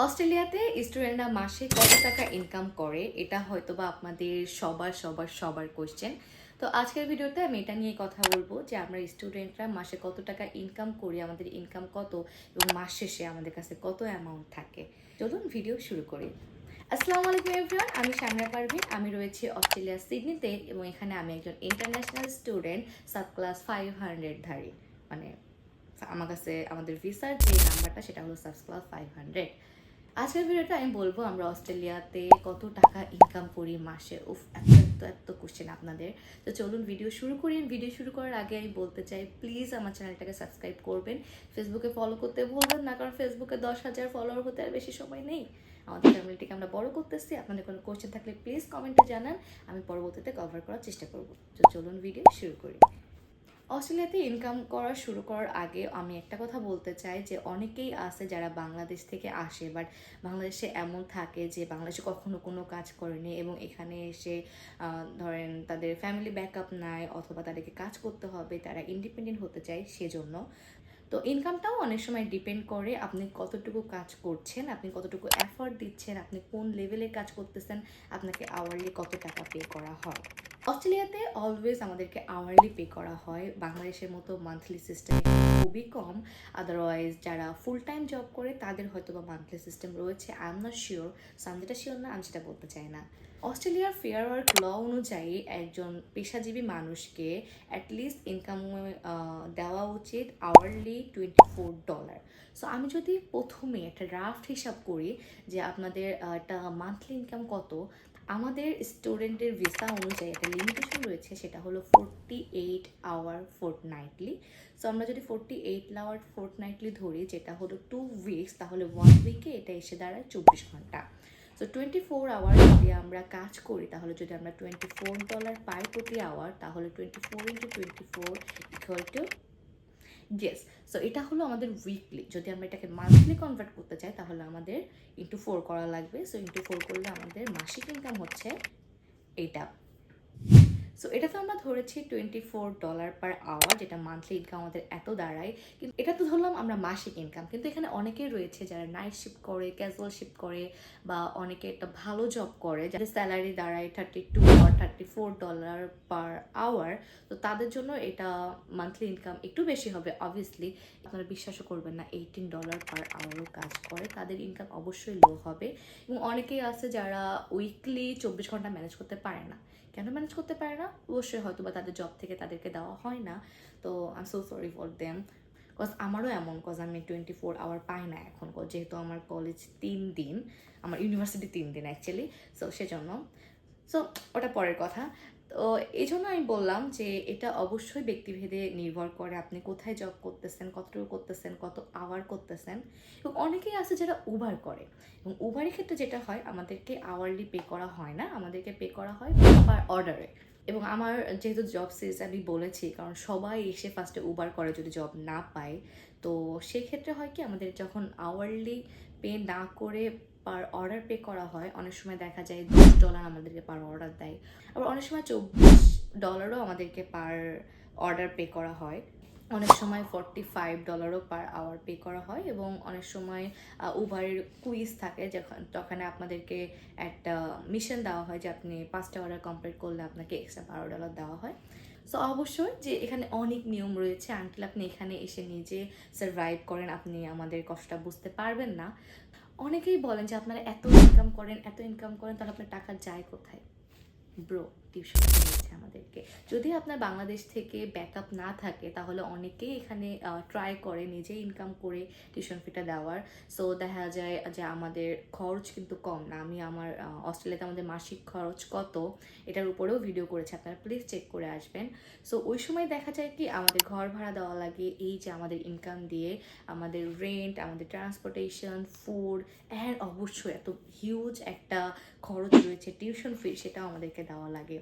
অস্ট্রেলিয়াতে স্টুডেন্টরা মাসে কত টাকা ইনকাম করে এটা হয়তোবা আপনাদের সবার কোশ্চেন। তো আজকের ভিডিওতে আমি এটা নিয়ে কথা বলবো যে আমরা স্টুডেন্টরা মাসে কত টাকা ইনকাম করি, আমাদের ইনকাম কত এবং মাস শেষে আমাদের কাছে কত অ্যামাউন্ট থাকে। চলুন ভিডিও শুরু করি। আসসালামু আলাইকুম এভরিওয়ান, আমি শামিয়া পারভিন। আমি রয়েছি অস্ট্রেলিয়ার সিডনিতে এবং এখানে আমি একজন ইন্টারন্যাশনাল স্টুডেন্ট, সাব ক্লাস 500 ধারী। মানে আমার কাছে আমাদের ভিসার যে নাম্বারটা সেটা হলো সাব ক্লাস 500। আজকের ভিডিওতে আমি বলবো আমরা অস্ট্রেলিয়াতে কত টাকা ইনকাম করি মাসে। উফ, এত কোশ্চেন আপনাদের। তো চলুন ভিডিও শুরু করি। ভিডিও শুরু করার আগে আমি বলতে চাই, প্লিজ আমার চ্যানেলটাকে সাবস্ক্রাইব করবেন, ফেসবুকে ফলো করতে ভুলবেন না, কারণ ফেসবুকে 10,000 ফলোয়ার হতে আর বেশি সময় নেই। আমাদের ফ্যামিলিটিকে আমরা বড় করতেছি। আপনাদের কোনো কোশ্চেন থাকলে প্লিজ কমেন্টে জানান, আমি পরবর্তীতে কভার করার চেষ্টা করব। তো চলুন ভিডিও শুরু করি। অস্ট্রেলিয়াতে ইনকাম করা শুরু করার আগে আমি একটা কথা বলতে চাই যে অনেকেই আছে যারা বাংলাদেশ থেকে আসে, বাট বাংলাদেশে এমন থাকে যে বাংলাদেশে কখনো কোনো কাজ করেনি এবং এখানে এসে ধরেন তাদের ফ্যামিলি ব্যাকআপ নাই অথবা তাদেরকে কাজ করতে হবে, তারা ইন্ডিপেন্ডেন্ট হতে চায় সেজন্য। তো ইনকামটাও অনেক সময় ডিপেন্ড করে আপনি কতটুকু কাজ করছেন, আপনি কতটুকু এফর্ট দিচ্ছেন, আপনি কোন লেভেলে কাজ করতেছেন, আপনাকে আওয়ারলি কত টাকা পে করা হয়। অস্ট্রেলিয়াতে অলওয়েজ আমাদেরকে আওয়ারলি পে করা হয়, বাংলাদেশের মতো মান্থলি সিস্টেম খুবই কম। আদারওয়াইজ যারা ফুল টাইম জব করে তাদের হয়তো বা মান্থলি সিস্টেম রয়েছে, I am not sure. So আমি যেটা শিওর না, আমি সেটা বলতে চাই না। অস্ট্রেলিয়ার ফেয়ার ওয়ার্ক ল অনুযায়ী একজন পেশাজীবী মানুষকে অ্যাটলিস্ট ইনকাম দেওয়া উচিত আওয়ারলি $24। সো আমি যদি প্রথমে একটা রাফ হিসাব করি যে আপনাদের একটা মান্থলি ইনকাম কত, আমাদের স্টুডেন্টের ভিসা অনুযায়ী একটা লিমিটেশন রয়েছে, সেটা হলো 48 আওয়ার ফোর্টনাইটলি। সো আমরা যদি 48 আওয়ার ফোর্টনাইটলি ধরি, যেটা হলো 2 উইকস, তাহলে 1 উইকে এটা এসে দাঁড়ায় 24 ঘন্টা। সো 24 আওয়ার যদি আমরা কাজ করি, তাহলে যদি আমরা $24 পাই প্রতি আওয়ার, তাহলে 24 × 24 ইকুয়াল টু ইয়েস। সো এটা হলো আমাদের উইকলি। যদি আমরা এটাকে মান্থলি কনভার্ট করতে চাই তাহলে আমাদের × 4 করা লাগবে। সো × 4 করলে আমাদের মাসিক ইনকাম হচ্ছে এইটা। সো এটা তো আমরা ধরেছি $24 পার আওয়ার, যেটা মান্থলি ইনকাম আমাদের এত দাঁড়ায়। কিন্তু এটা তো ধরলাম আমরা মাসিক ইনকাম, কিন্তু এখানে অনেকেই রয়েছে যারা নাইট শিফট করে, ক্যাজুয়াল শিফট করে, বা অনেকে একটা ভালো জব করে যাদের স্যালারি দাঁড়ায় 32 or $34 পার আওয়ার। তো তাদের জন্য এটা মান্থলি ইনকাম একটু বেশি হবে অবভিয়াসলি। আপনারা বিশ্বাসও করবেন না, $18 পার আওয়ারও কাজ করে, তাদের ইনকাম অবশ্যই লো হবে। এবং অনেকেই আছে যারা উইকলি 24 ঘন্টা ম্যানেজ করতে পারে না। কেন ম্যানেজ করতে পারে না? অবশ্যই হয়তো বা তাদের জব থেকে তাদেরকে দেওয়া হয় না। তো I am so sorry for them. Cause আমারও এমন, কজ আমি 24 আওয়ার পাই না এখন, যেহেতু আমার কলেজ 3 দিন, আমার ইউনিভার্সিটি 3 দিন অ্যাকচুয়ালি। সো সেজন্য, সো ওটা পরের কথা। তো এই জন্য আমি বললাম যে এটা অবশ্যই ব্যক্তিভেদে নির্ভর করে, আপনি কোথায় জব করতেছেন, কতটুকু করতেছেন, কত আওয়ার করতেছেন। এবং অনেকেই আছে যারা উবার করে, এবং উবারের ক্ষেত্রে যেটা হয়, আমাদেরকে আওয়ারলি পে করা হয় না, আমাদেরকে পে করা হয় পার অর্ডারে। এবং আমার যেহেতু জব সিরিজ আমি বলেছি, কারণ সবাই এসে ফার্স্টে উবার করে যদি জব না পায়। তো সেক্ষেত্রে হয় কি, আমাদের যখন আওয়ারলি পে না করে পার অর্ডার পে করা হয়, অনেক সময় দেখা যায় $10 আমাদেরকে পার অর্ডার দেয়, আবার অনেক সময় $24 আমাদেরকে পার অর্ডার পে করা হয়, অনেক সময় $45 পার আওয়ার পে করা হয়। এবং অনেক সময় উবারের কুইজ থাকে, যখন আপনাদেরকে একটা মিশন দেওয়া হয় যে আপনি 5টা অর্ডার কমপ্লিট করলে আপনাকে এক্সট্রা $12 দেওয়া হয়। সো অবশ্যই যে এখানে অনেক নিয়ম রয়েছে, আনটিল আপনি এখানে এসে নিজে সার্ভাইভ করেন আপনি আমাদের কষ্টটা বুঝতে পারবেন না। অনেকেই বলেন যে আপনারা এত ইনকাম করেন তাহলে আপনার টাকা যায় কোথায়? ব্রো, টিউশন নিয়েছে আমাদেরকে। যদি আপনার বাংলাদেশ থেকে ব্যাকআপ না থাকে তাহলে অনেকেই এখানে ট্রাই করে নিজে ইনকাম করে টিউশন ফিটা দেওয়ার। সো দেখা যায় যে আমাদের খরচ কিন্তু কম না। আমি আমার অস্ট্রেলিয়াতে আমাদের মাসিক খরচ কত এটার উপরেও ভিডিও করেছি, আপনারা প্লিজ চেক করে আসবেন। সো ওই সময় দেখা যায় কি, আমাদের ঘর ভাড়া দেওয়া লাগে, এই যে আমাদের ইনকাম দিয়ে আমাদের রেন্ট, আমাদের ট্রান্সপোর্টেশন, ফুড, অ্যান্ড অবশ্যই এত হিউজ একটা খরচ রয়েছে টিউশন ফি, সেটাও আমাদেরকে দেওয়া লাগে।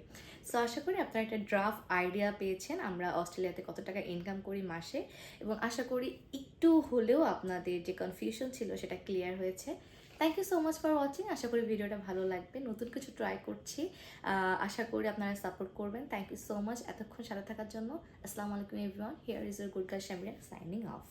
সো আশা করি আপনারা একটা ড্রাফট আইডিয়া পেয়েছেন আমরা অস্ট্রেলিয়াতে কত টাকা ইনকাম করি মাসে, এবং আশা করি একটু হলেও আপনাদের যে কনফিউশন ছিল সেটা ক্লিয়ার হয়েছে। Thank you so much for watching. আশা করি ভিডিওটা ভালো লাগবে, নতুন কিছু ট্রাই করছি, আশা করি আপনারা সাপোর্ট করবেন। থ্যাংক ইউ সো মাচ এতক্ষণ সাথে থাকার জন্য। আসসালামু আলাইকুম everyone, here is your good girl Shamia signing off.